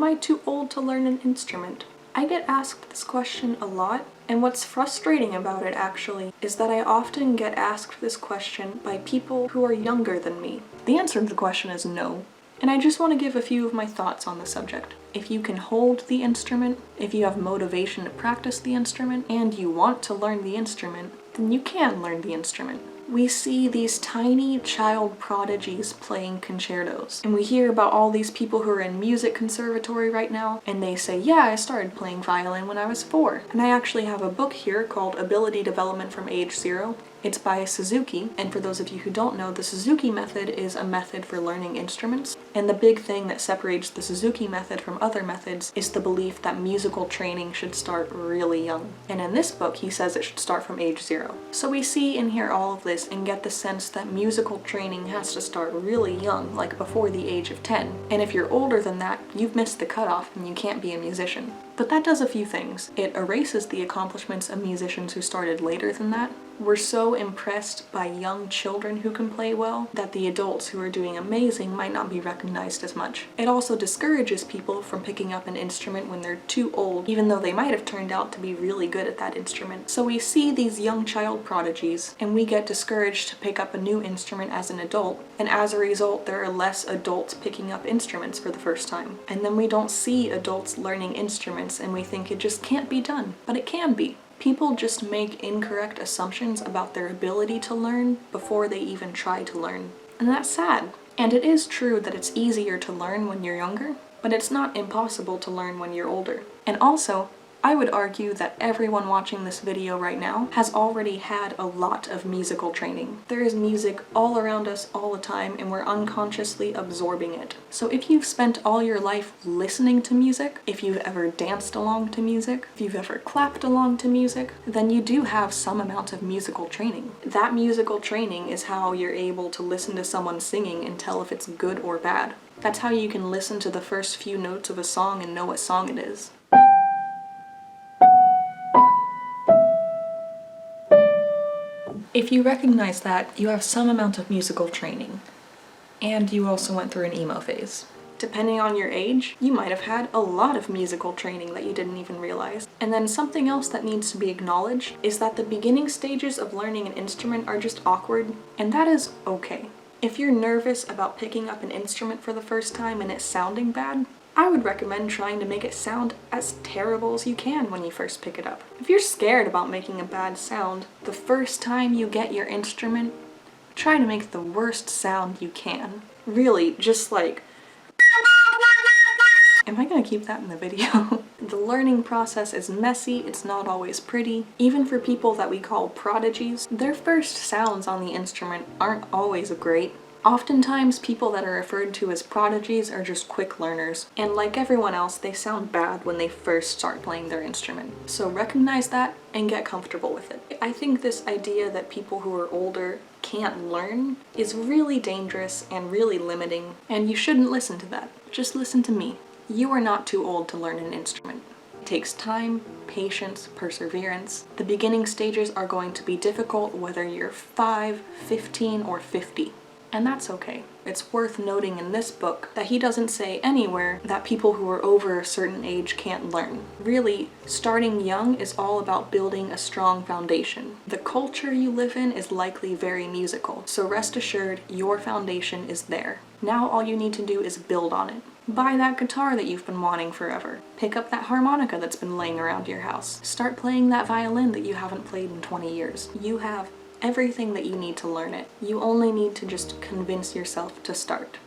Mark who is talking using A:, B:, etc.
A: I too old to learn an instrument? I get asked this question a lot, and what's frustrating about it actually is that I often get asked this question by people who are younger than me. The answer to the question is no, and I just want to give a few of my thoughts on the subject. If you can hold the instrument, if you have motivation to practice the instrument, and you want to learn the instrument, then you can learn the instrument. We see these tiny child prodigies playing concertos, and we hear about all these people who are in music conservatory right now, and they say, yeah, I started playing violin when I was 4. And I actually have a book here called Ability Development from Age 0. It's by Suzuki, and for those of you who don't know, the Suzuki method is a method for learning instruments, and the big thing that separates the Suzuki method from other methods is the belief that musical training should start really young. And in this book, he says it should start from age 0. So we see and hear all of this and get the sense that musical training has to start really young, like before the age of 10. And if you're older than that, you've missed the cutoff and you can't be a musician. But that does a few things. It erases the accomplishments of musicians who started later than that. We're so impressed by young children who can play well that the adults who are doing amazing might not be recognized as much. It also discourages people from picking up an instrument when they're too old, even though they might have turned out to be really good at that instrument. So we see these young child prodigies, and we get discouraged to pick up a new instrument as an adult, and as a result there are less adults picking up instruments for the first time. And then we don't see adults learning instruments, and we think it just can't be done. But it can be. People just make incorrect assumptions about their ability to learn before they even try to learn. And that's sad. And it is true that it's easier to learn when you're younger, but it's not impossible to learn when you're older. And also, I would argue that everyone watching this video right now has already had a lot of musical training. There is music all around us all the time, and we're unconsciously absorbing it. So if you've spent all your life listening to music, if you've ever danced along to music, if you've ever clapped along to music, then you do have some amount of musical training. That musical training is how you're able to listen to someone singing and tell if it's good or bad. That's how you can listen to the first few notes of a song and know what song it is. If you recognize that, you have some amount of musical training, and you also went through an emo phase. Depending on your age, you might have had a lot of musical training that you didn't even realize. And then something else that needs to be acknowledged is that the beginning stages of learning an instrument are just awkward, and that is okay. If you're nervous about picking up an instrument for the first time and it sounding bad, I would recommend trying to make it sound as terrible as you can when you first pick it up. If you're scared about making a bad sound, the first time you get your instrument, try to make the worst sound you can. Really, just like... Am I gonna keep that in the video? The learning process is messy, it's not always pretty. Even for people that we call prodigies, their first sounds on the instrument aren't always great. Oftentimes, people that are referred to as prodigies are just quick learners, and like everyone else, they sound bad when they first start playing their instrument. So recognize that and get comfortable with it. I think this idea that people who are older can't learn is really dangerous and really limiting, and you shouldn't listen to that. Just listen to me. You are not too old to learn an instrument. It takes time, patience, perseverance. The beginning stages are going to be difficult whether you're 5, 15, or 50. And that's okay. It's worth noting in this book that he doesn't say anywhere that people who are over a certain age can't learn. Really, starting young is all about building a strong foundation. The culture you live in is likely very musical, so rest assured your foundation is there. Now all you need to do is build on it. Buy that guitar that you've been wanting forever. Pick up that harmonica that's been laying around your house. Start playing that violin that you haven't played in 20 years. You have everything that you need to learn it. You only need to just convince yourself to start.